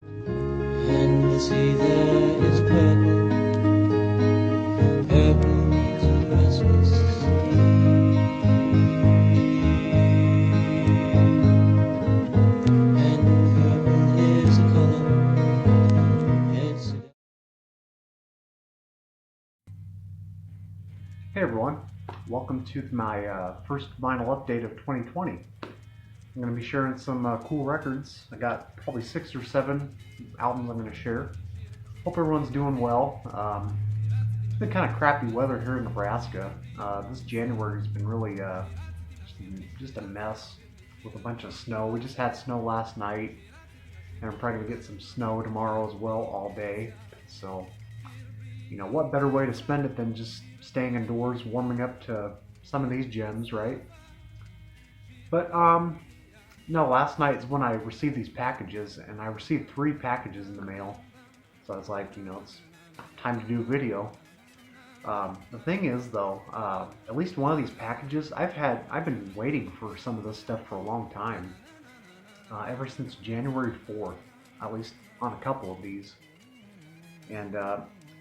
And the sea there is purple, purple means a restless sea. And purple is a color, it's a... Hey everyone, welcome to my first vinyl update of 2020. I'm going to be sharing some cool records. I got probably 6 or 7 albums I'm going to share. Hope everyone's doing well. It's been kind of crappy weather here in Nebraska. This January's been really just a mess with a bunch of snow. We just had snow last night, and I'm probably going to get some snow tomorrow as well all day. So, what better way to spend it than just staying indoors, warming up to some of these gems, right? But no, last night is when I received these packages, and I received 3 packages in the mail. So I was like, it's time to do a video. The thing is, though, at least one of these packages, I've been waiting for some of this stuff for a long time, ever since January 4th, at least on a couple of these. And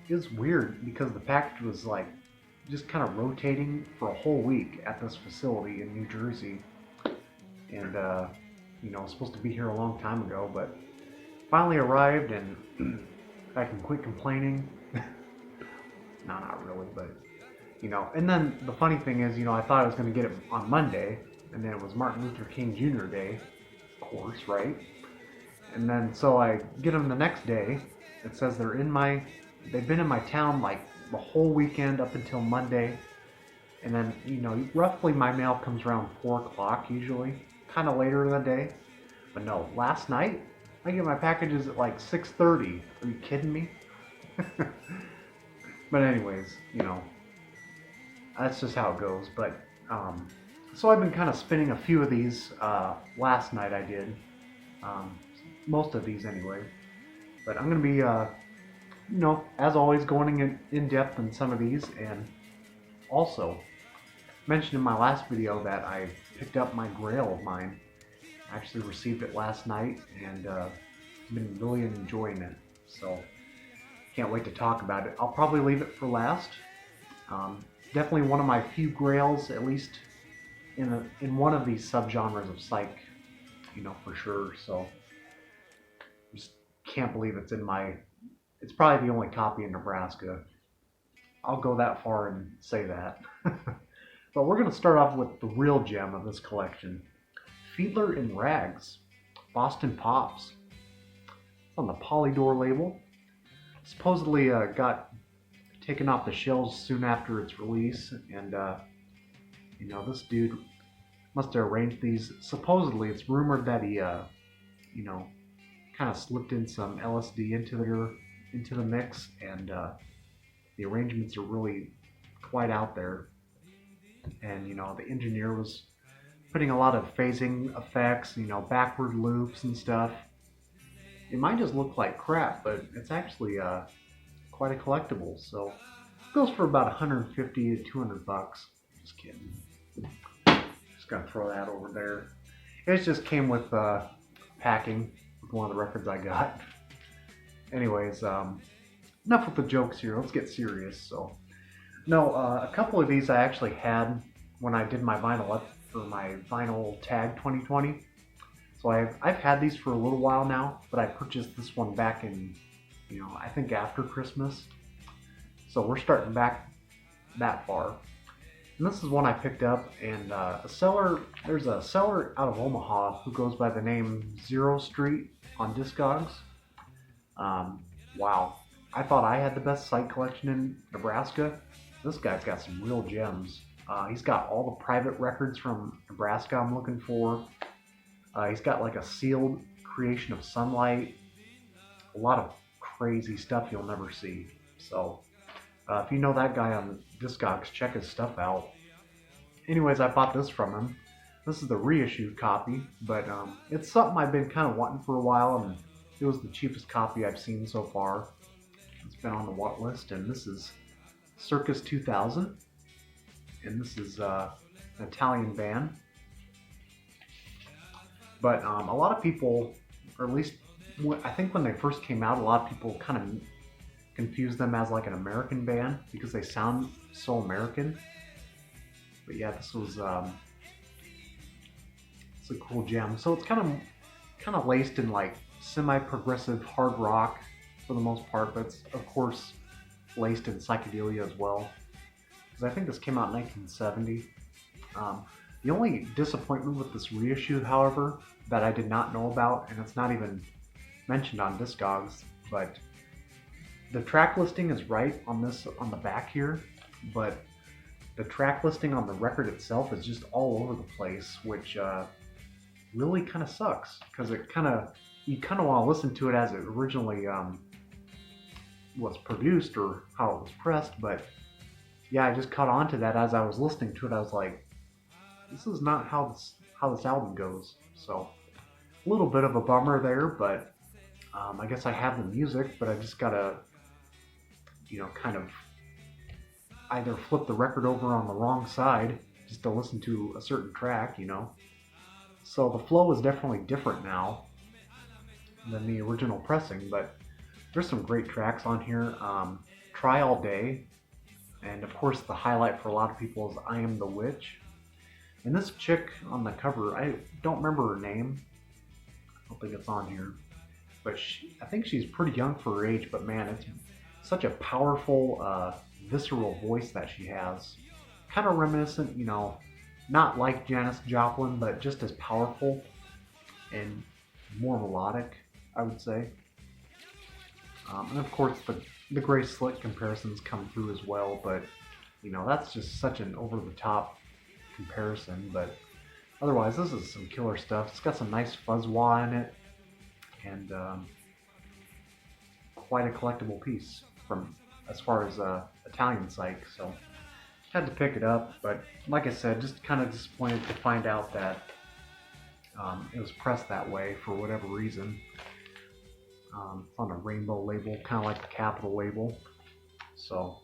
it was weird because the package was like just kind of rotating for a whole week at this facility in New Jersey. And it was supposed to be here a long time ago, but finally arrived, and I can quit complaining. No, not really, but and then the funny thing is, I thought I was going to get it on Monday, and then it was Martin Luther King Jr. Day, of course, right? And then so I get them the next day. It says they've been in my town like the whole weekend up until Monday. And then, roughly my mail comes around 4 o'clock usually, kind of later in the day. But no, last night, I get my packages at like 6:30. Are you kidding me? But anyways, that's just how it goes. But, so I've been kind of spinning a few of these. Last night I did. Most of these anyway. But I'm going to be, as always, going in depth in some of these. And also, mentioned in my last video that I picked up my grail of mine. I actually received it last night, and been really enjoying it. So can't wait to talk about it. I'll probably leave it for last. Definitely one of my few grails, at least in one of these subgenres of psych, for sure. So just can't believe it's in my. It's probably the only copy in Nebraska. I'll go that far and say that. But we're going to start off with the real gem of this collection. Fiedler in Rags, Boston Pops. It's on the Polydor label. Supposedly got taken off the shelves soon after its release, and this dude must have arranged these. Supposedly, it's rumored that he, kind of slipped in some LSD into the mix, and the arrangements are really quite out there. And the engineer was putting a lot of phasing effects, backward loops and stuff. It might just look like crap, but it's actually quite a collectible. So it goes for about 150 to 200 bucks. Just kidding. Just gonna throw that over there. It just came with packing with one of the records I got. Anyways, enough with the jokes here. Let's get serious. So, no, a couple of these I actually had when I did my vinyl up for my vinyl tag 2020. So I've had these for a little while now, but I purchased this one back in, I think after Christmas. So we're starting back that far. And this is one I picked up, and there's a seller out of Omaha who goes by the name Zero Street on Discogs. Wow. I thought I had the best site collection in Nebraska. This guy's got some real gems. He's got all the private records from Nebraska I'm looking for. He's got like a sealed creation of Sunlight. A lot of crazy stuff you'll never see. So if you know that guy on Discogs, check his stuff out. Anyways, I bought this from him. This is the reissued copy, but it's something I've been kind of wanting for a while, and it was the cheapest copy I've seen so far. It's been on the want list, and this is Circus 2000, and this is an Italian band. But a lot of people, or at least I think when they first came out, a lot of people kind of confused them as like an American band because they sound so American. But yeah, this was it's a cool jam. So it's kind of laced in like semi-progressive hard rock for the most part, but it's of course laced in psychedelia as well. Because I think this came out in 1970. The only disappointment with this reissue, however, that I did not know about, and it's not even mentioned on Discogs, but the track listing is right on the back here, but the track listing on the record itself is just all over the place, which really kind of sucks because you kind of want to listen to it as it originally was produced or how it was pressed. But yeah, I just caught on to that as I was listening to it. I was like, this is not how this album goes. So a little bit of a bummer there, but I guess I have the music, but I just gotta, kind of either flip the record over on the wrong side just to listen to a certain track. So the flow is definitely different now than the original pressing, but there's some great tracks on here. Try All Day, and of course the highlight for a lot of people is I Am the Witch. And this chick on the cover, I don't remember her name. I don't think it's on here. But I think she's pretty young for her age, but man, it's such a powerful, visceral voice that she has. Kind of reminiscent, not like Janis Joplin, but just as powerful and more melodic, I would say. And of course, the Gray Slick comparisons come through as well, but that's just such an over-the-top comparison. But otherwise, this is some killer stuff. It's got some nice fuzz wah in it, and quite a collectible piece from as far as Italian psych. So had to pick it up, but like I said, just kind of disappointed to find out that it was pressed that way for whatever reason. It's on a rainbow label, kind of like the Capitol label. So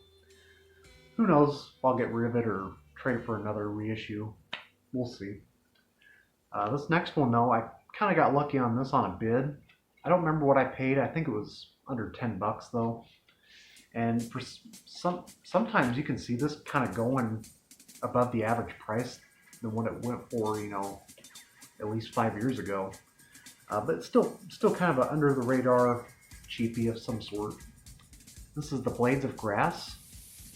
who knows if I'll get rid of it or trade it for another reissue. We'll see. This next one though, I kind of got lucky on this on a bid. I don't remember what I paid. I think it was under $10 though. And for sometimes you can see this kind of going above the average price than what it went for, at least 5 years ago. But it's still kind of an under the radar cheapie of some sort. This is the Blades of Grass,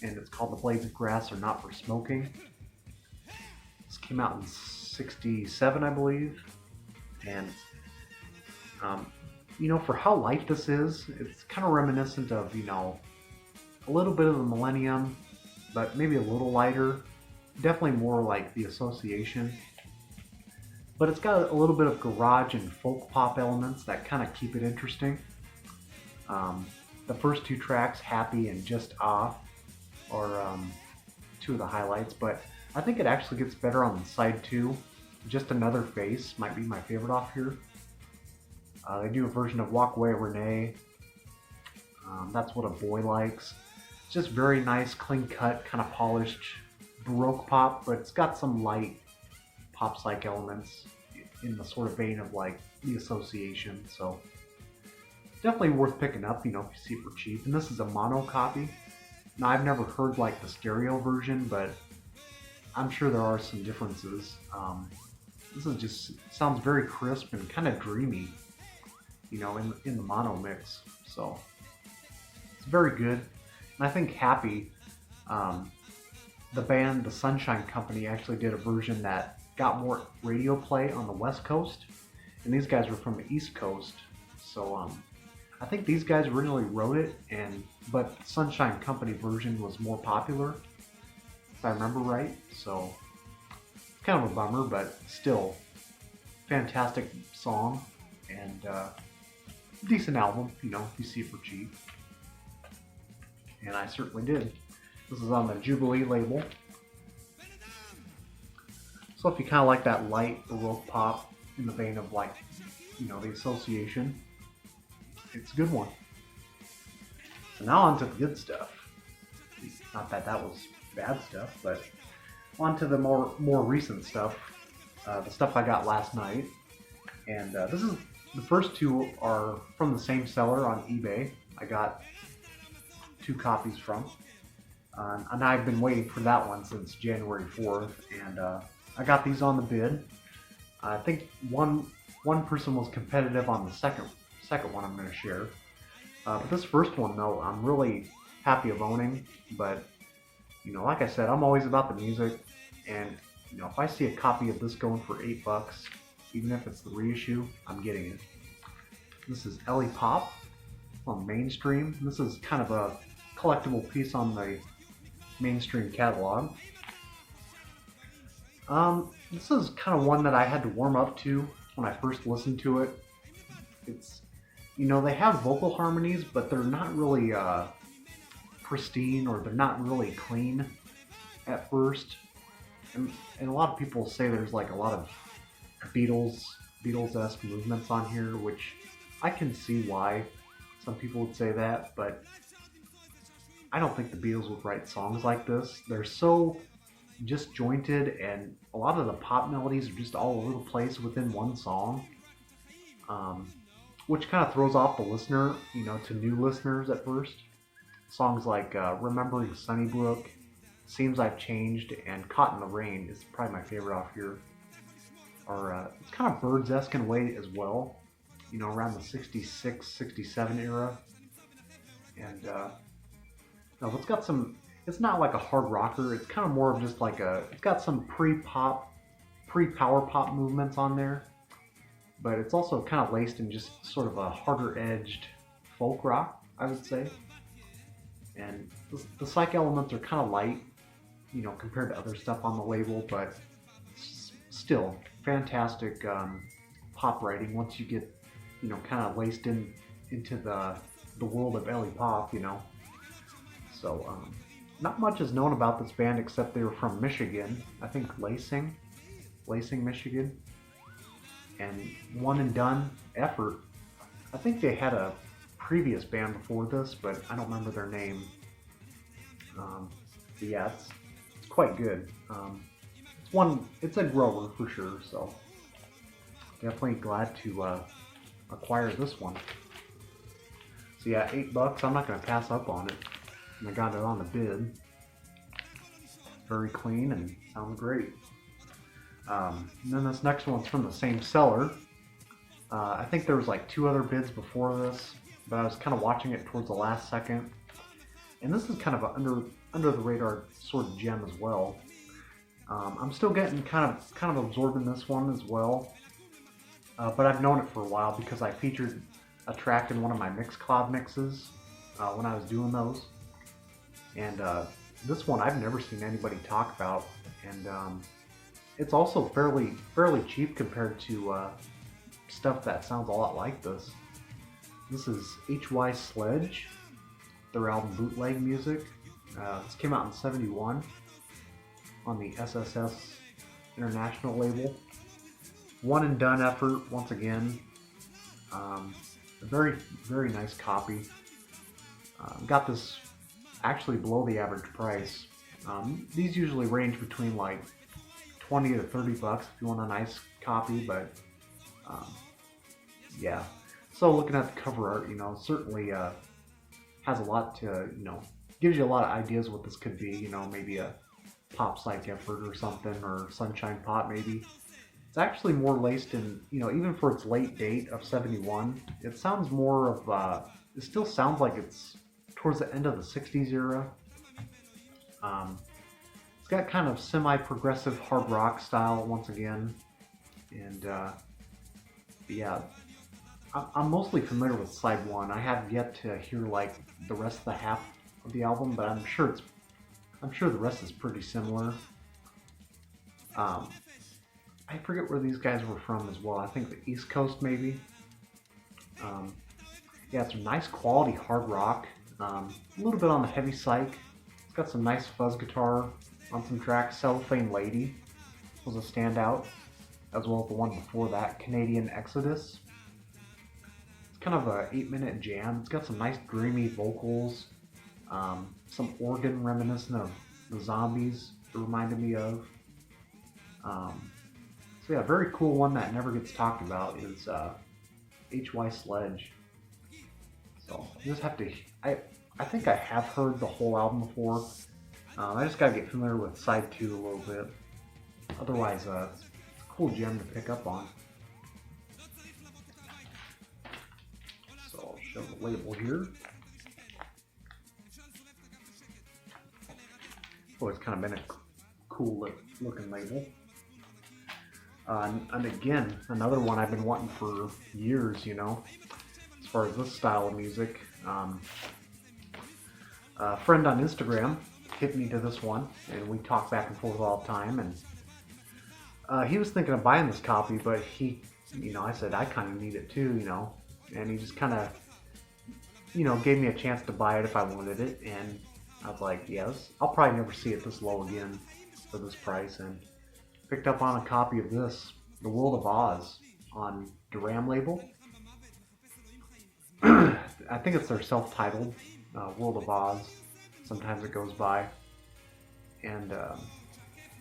and it's called The Blades of Grass Are Not for Smoking. This came out in '67, I believe. And for how light this is, it's kind of reminiscent of, a little bit of the Millennium, but maybe a little lighter. Definitely more like the Association. But it's got a little bit of garage and folk pop elements that kind of keep it interesting. The first two tracks, Happy and Just Ah, are two of the highlights, but I think it actually gets better on side 2. Just Another Face might be my favorite off here. They do a version of Walk Away Renee. That's What a Boy Likes. It's just very nice, clean cut, kind of polished Baroque pop, but it's got some light pop psych elements in the sort of vein of like the Association. So definitely worth picking up, if you see it for cheap. And this is a mono copy. Now I've never heard like the stereo version, but I'm sure there are some differences. This is just sounds very crisp and kind of dreamy, in the mono mix. So it's very good. And I think Happy, the band, the Sunshine Company, actually did a version that got more radio play on the West Coast, and these guys were from the East Coast. So I think these guys originally wrote it, but the Sunshine Company version was more popular, if I remember right. So it's kind of a bummer, but still fantastic song and decent album, if you see it for cheap. And I certainly did. This is on the Jubilee label. So if you kind of like that light Baroque pop in the vein of like, the Association, it's a good one. So now on to the good stuff. Not that that was bad stuff, but on to the more recent stuff. The stuff I got last night. And this is The first two are from the same seller on eBay. I got 2 copies from. And I've been waiting for that one since January 4th, and I got these on the bid. I think one person was competitive on the second one I'm going to share. But this first one, though, I'm really happy of owning. But like I said, I'm always about the music, and if I see a copy of this going for $8, even if it's the reissue, I'm getting it. This is Ellie Pop on Mainstream. This is kind of a collectible piece on the Mainstream catalog. This is kind of one that I had to warm up to when I first listened to it. It's, they have vocal harmonies, but they're not really pristine, or they're not really clean at first. And a lot of people say there's like a lot of Beatles-esque movements on here, which I can see why some people would say that, but I don't think the Beatles would write songs like this. They're so disjointed, and a lot of the pop melodies are just all over the place within one song, which kind of throws off the listener, to new listeners at first. Songs like Remembering Sunnybrook, Seems I've Changed, and Caught in the Rain is probably my favorite off here. Or it's kind of Birds-esque in a way as well, around the 66, 67 era. And no, it's got some, it's not like a hard rocker, it's kind of more of just like it's got some pre-power pop movements on there, but it's also kind of laced in just sort of a harder edged folk rock, I would say. And the psych elements are kind of light, compared to other stuff on the label, but still fantastic pop writing once you get, kind of laced into the world of Ellie Pop, So, not much is known about this band except they were from Michigan. I think Lansing, Michigan. And One and Done Effort. I think they had a previous band before this, but I don't remember their name. But yeah, it's quite good. It's a grower for sure, so definitely glad to acquire this one. So yeah, $8. I'm not going to pass up on it. And I got it on the bid. Very clean and sounds great. And then this next one's from the same seller. I think there was like 2 other bids before this, but I was kind of watching it towards the last second. And this is kind of an under the radar sort of gem as well. I'm still getting kind of absorbing this one as well. But I've known it for a while because I featured a track in one of my Mixcloud mixes when I was doing those. And this one I've never seen anybody talk about, and it's also fairly cheap compared to stuff that sounds a lot like this. This is Hysledge, their album Bootleg Music. This came out in '71 on the SSS International label. One and Done Effort, once again. A very, very nice copy. Got this actually below the average price. These usually range between like $20 to $30 if you want a nice copy, but yeah. So looking at the cover art, certainly has a lot to, gives you a lot of ideas what this could be. Maybe a pop psych effort or something, or Sunshine Pop maybe. It's actually more laced in, even for its late date of '71, it sounds more of, it still sounds like it's towards the end of the '60s era. It's got kind of semi-progressive hard rock style once again, and yeah, I'm mostly familiar with side 1. I have yet to hear like the rest of the half of the album, but I'm sure the rest is pretty similar. I forget where these guys were from as well. I think the East Coast maybe. Yeah, it's a nice quality hard rock. A little bit on the heavy psych. It's got some nice fuzz guitar on some tracks. Cellophane Lady was a standout, as well as the one before that, Canadian Exodus. It's kind of a 8-minute jam. It's got some nice dreamy vocals, some organ reminiscent of the Zombies it reminded me of. So yeah, a very cool one that never gets talked about is Hysledge. So you just have to. I think I have heard the whole album before. I just gotta get familiar with side 2 a little bit. Otherwise, it's a cool gem to pick up on. So I'll show the label here. Oh, it's kind of been a cool looking label. And again, another one I've been wanting for years, you know, as far as this style of music. A friend on Instagram hit me to this one, and we talk back and forth all the time. And he was thinking of buying this copy, but he, you know, I said I kind of need it too, you know, and he just kind of, you know, gave me a chance to buy it if I wanted it, and I was like, yes, I'll probably never see it this low again for this price, and picked up on a copy of this, The World of Oz, on Duram label. I think it's their self-titled World of Oz. Sometimes it goes by. And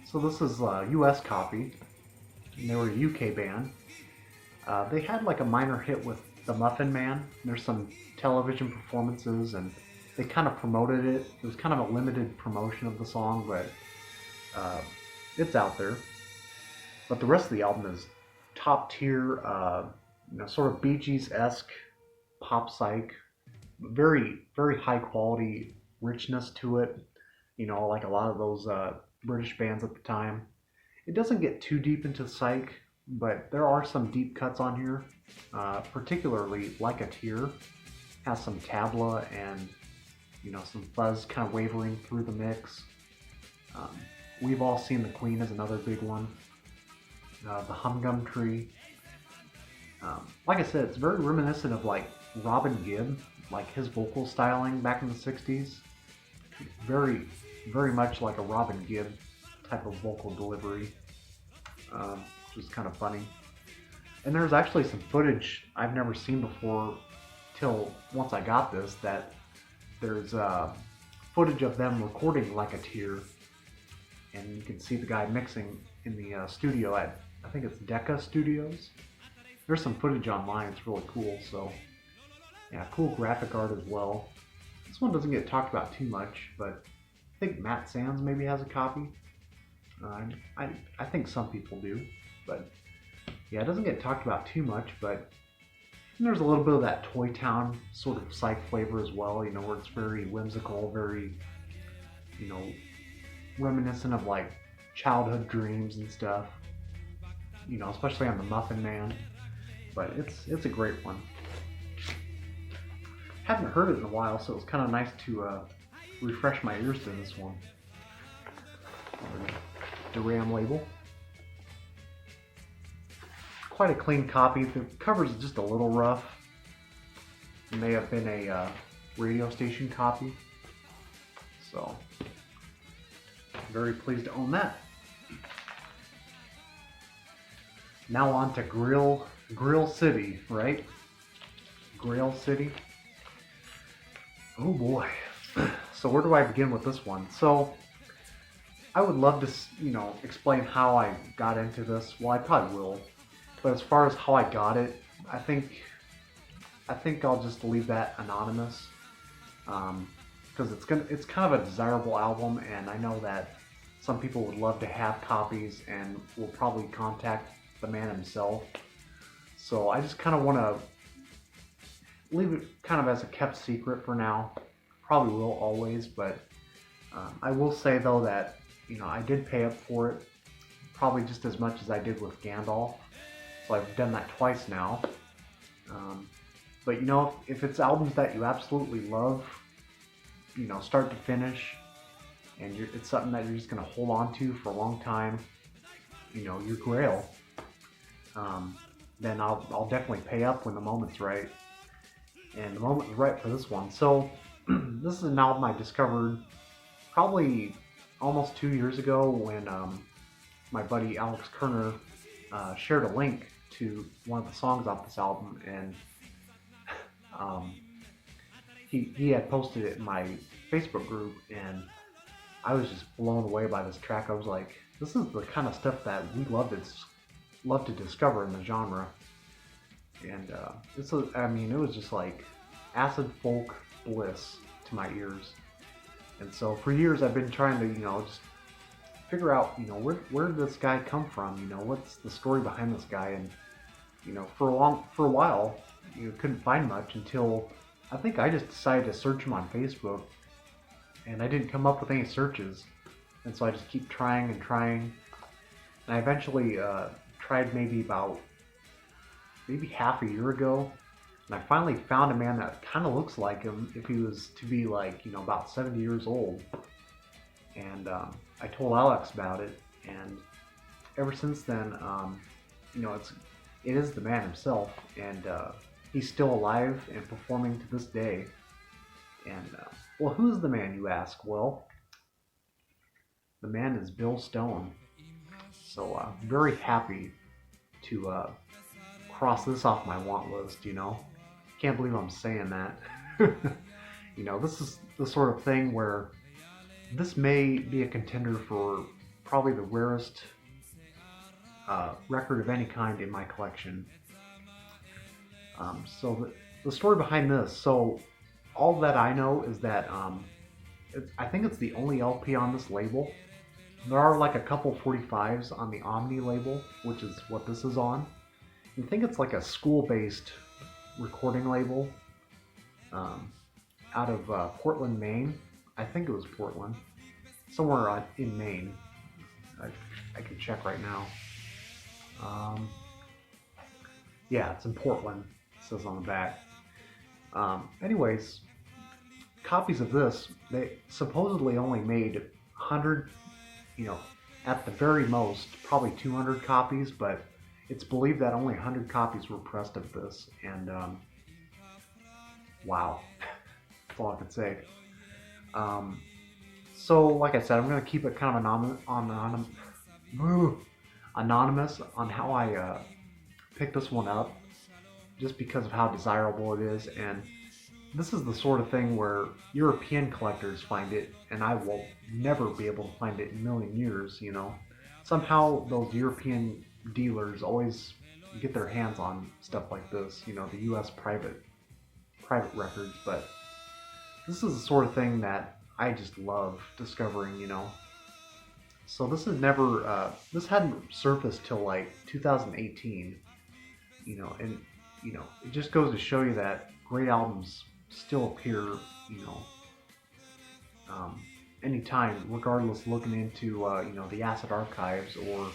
so this is a US copy, and they were a UK band. They had like a minor hit with The Muffin Man. There's some television performances, and they kind of promoted it. It was kind of a limited promotion of the song, but it's out there. But the rest of the album is top tier, you know, sort of Bee Gees-esque pop psych. Very, very high quality richness to it. You know, like a lot of those British bands at the time. It doesn't get too deep into psych, but there are some deep cuts on here. Particularly Like a Tear has some tabla and, you know, some fuzz kind of wavering through the mix. We've All Seen the Queen is another big one. The Humgum Tree. Like I said, it's very reminiscent of like Robin Gibb, like his vocal styling back in the 60s. Very, very much like a Robin Gibb type of vocal delivery, which is kind of funny. And there's actually some footage I've never seen before till once I got this, that there's footage of them recording Like a Tear, and you can see the guy mixing in the studio at, I think it's Decca Studios. There's some footage online, it's really cool. So yeah, cool graphic art as well. This one doesn't get talked about too much, but I think Matt Sands maybe has a copy. I think some people do, but yeah, it doesn't get talked about too much, but there's a little bit of that Toy Town sort of psych flavor as well, you know, where it's very whimsical, very, you know, reminiscent of like childhood dreams and stuff, you know, especially on the Muffin Man. But it's a great one. Haven't heard it in a while, so it was kind of nice to refresh my ears to this one. Duram label. Quite a clean copy. The cover's just a little rough. It may have been a radio station copy. So, very pleased to own that. Now on to Grail City, right? Grail City. Oh boy. So where do I begin with this one? So I would love to, you know, explain how I got into this. Well, I probably will. But as far as how I got it, I think I'll just leave that anonymous, because it's kind of a desirable album, and I know that some people would love to have copies and will probably contact the man himself. So I just kind of want to leave it kind of as a kept secret for now. Probably will always, but I will say though that, you know, I did pay up for it, probably just as much as I did with Gandalf. So I've done that twice now. But you know, if it's albums that you absolutely love, you know, start to finish, and it's something that you're just going to hold on to for a long time, you know, your grail, then I'll definitely pay up when the moment's right. And the moment was right for this one. So this is an album I discovered probably almost 2 years ago when my buddy Alex Kerner shared a link to one of the songs off this album, and he had posted it in my Facebook group, and I was just blown away by this track. I was like, this is the kind of stuff that we love to discover in the genre. And I mean, it was just like acid folk bliss to my ears. And so for years, I've been trying to, just figure out, where did this guy come from? What's the story behind this guy? And for a while, couldn't find much until I think I just decided to search him on Facebook, and I didn't come up with any searches, and so I just keep trying and trying, and I eventually tried maybe half a year ago, and I finally found a man that kind of looks like him if he was to be like about 70 years old, and I told Alex about it, and ever since then, it is the man himself, and he's still alive and performing to this day. And well, who's the man, you ask? Well, the man is Bill Stone. So very happy to cross this off my want list. Can't believe I'm saying that. This is the sort of thing where this may be a contender for probably the rarest record of any kind in my collection. So the story behind this, so all that I know is that I think it's the only LP on this label. There are like a couple 45s on the Omni label, which is what this is on. I think it's like a school-based recording label out of Portland, Maine. I think it was Portland, somewhere in Maine. I can check right now. Yeah, it's in Portland. It says on the back. Anyways, copies of this, they supposedly only made 100, at the very most, probably 200 copies, but it's believed that only 100 copies were pressed of this, and wow, that's all I can say. So, like I said, I'm going to keep it kind of anonymous on how I picked this one up, just because of how desirable it is, and this is the sort of thing where European collectors find it, and I will never be able to find it in a million years. Somehow those European dealers always get their hands on stuff like this, the U.S. private records, but this is the sort of thing that I just love discovering, So this is never, this hadn't surfaced till like 2018, and, it just goes to show you that great albums still appear, anytime, regardless, looking into, the Acid Archives or,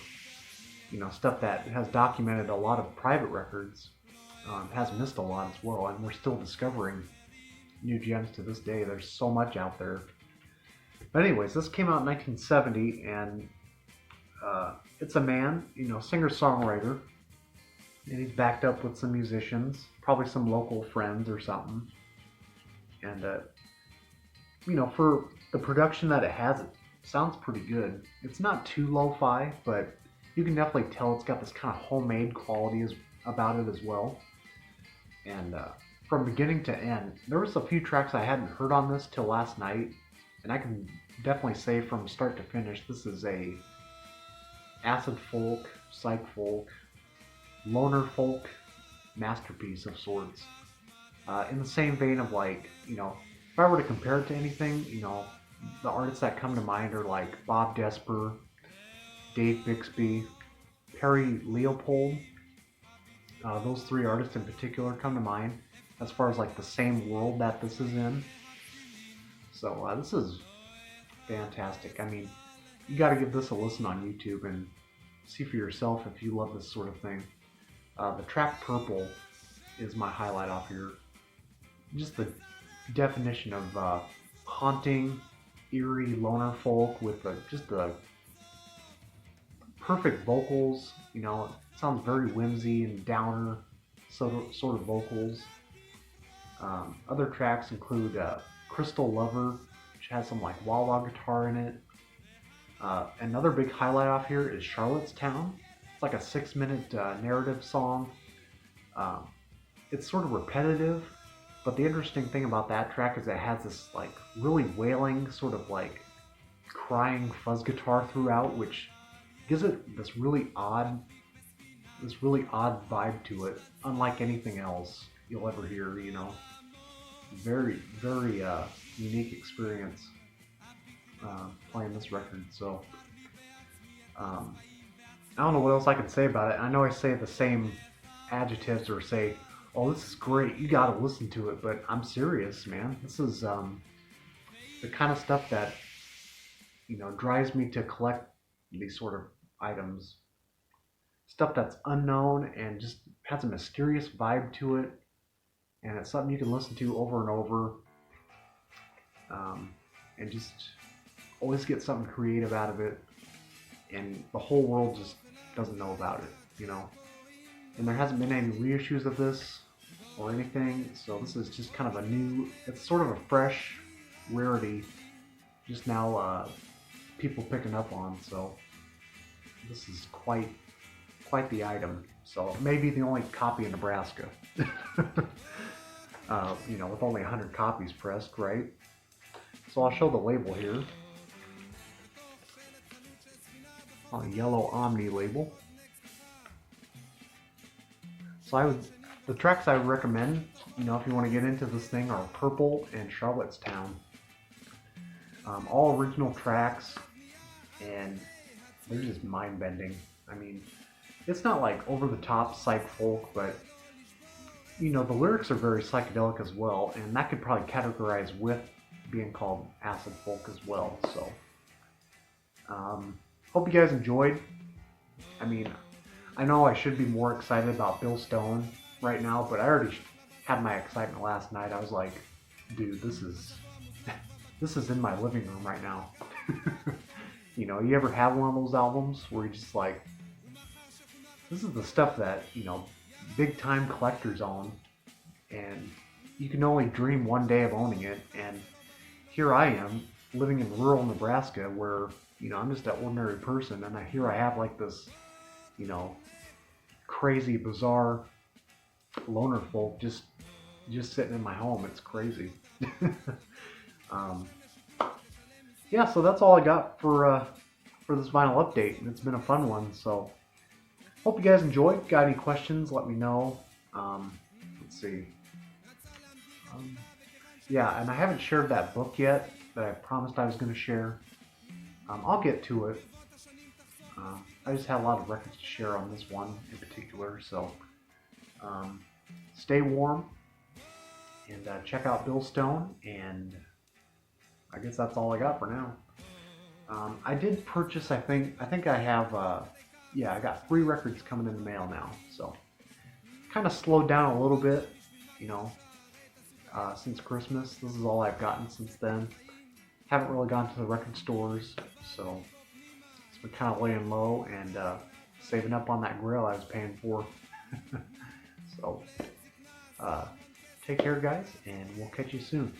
stuff that has documented a lot of private records, has missed a lot as well, and we're still discovering new gems to this day. There's so much out there. But anyways, this came out in 1970, and it's a man, singer-songwriter, and he's backed up with some musicians, probably some local friends or something. And, for the production that it has, it sounds pretty good. It's not too lo-fi, but you can definitely tell it's got this kind of homemade quality about it as well. And from beginning to end, there was a few tracks I hadn't heard on this till last night, and I can definitely say from start to finish, this is a acid folk, psych folk, loner folk masterpiece of sorts. In the same vein of like, if I were to compare it to anything, the artists that come to mind are like Bob Desper, Dave Bixby, Perry Leopold. Those three artists in particular come to mind as far as like the same world that this is in. So this is fantastic. I mean, you got to give this a listen on YouTube and see for yourself if you love this sort of thing. The track Purple is my highlight off here. Just the definition of haunting, eerie loner folk with just the perfect vocals. It sounds very whimsy and downer sort of vocals. Other tracks include Crystal Lover, which has some like wah-wah guitar in it. Another big highlight off here is Charlottetown. It's like a 6-minute narrative song. It's sort of repetitive, but the interesting thing about that track is it has this like really wailing sort of like crying fuzz guitar throughout, which gives it this really odd, this really odd vibe to it, unlike anything else you'll ever hear. You know, very unique experience playing this record. So I don't know what else I can say about it. I know I say the same adjectives or say, "Oh, this is great. You got to listen to it." But I'm serious, man. This is the kind of stuff that drives me to collect these sort of items. Stuff that's unknown and just has a mysterious vibe to it, and it's something you can listen to over and over, and just always get something creative out of it. And the whole world just doesn't know about it, And there hasn't been any reissues of this or anything, so this is just kind of it's sort of a fresh rarity just now people picking up on, so this is quite the item. So maybe the only copy in Nebraska, with only 100 copies pressed, right? So I'll show the label here. On a yellow Omni label. So the tracks I would recommend, if you want to get into this thing, are Purple and Charlottetown. All original tracks, and they're just mind-bending. I mean, it's not like over-the-top psych folk, but the lyrics are very psychedelic as well, and that could probably categorize with being called acid folk as well. So hope you guys enjoyed. I mean, I know I should be more excited about Bill Stone right now, but I already had my excitement last night. I was like, dude, this is in my living room right now. You ever have one of those albums where you're just like, this is the stuff that, big time collectors own, and you can only dream one day of owning it. And here I am living in rural Nebraska where I'm just an ordinary person, and I have like this, crazy, bizarre loner folk just sitting in my home. It's crazy. Yeah, so that's all I got for this vinyl update, and it's been a fun one. So hope you guys enjoyed. Got any questions? Let me know. Let's see. Yeah, and I haven't shared that book yet that I promised I was going to share. I'll get to it. I just had a lot of records to share on this one in particular, so stay warm and check out Bill Stone, and I guess that's all I got for now. I did purchase, I think I have, I got 3 records coming in the mail now, so kind of slowed down a little bit, since Christmas. This is all I've gotten since then. Haven't really gone to the record stores, so it's been kind of laying low and saving up on that grill I was paying for. So take care, guys, and we'll catch you soon.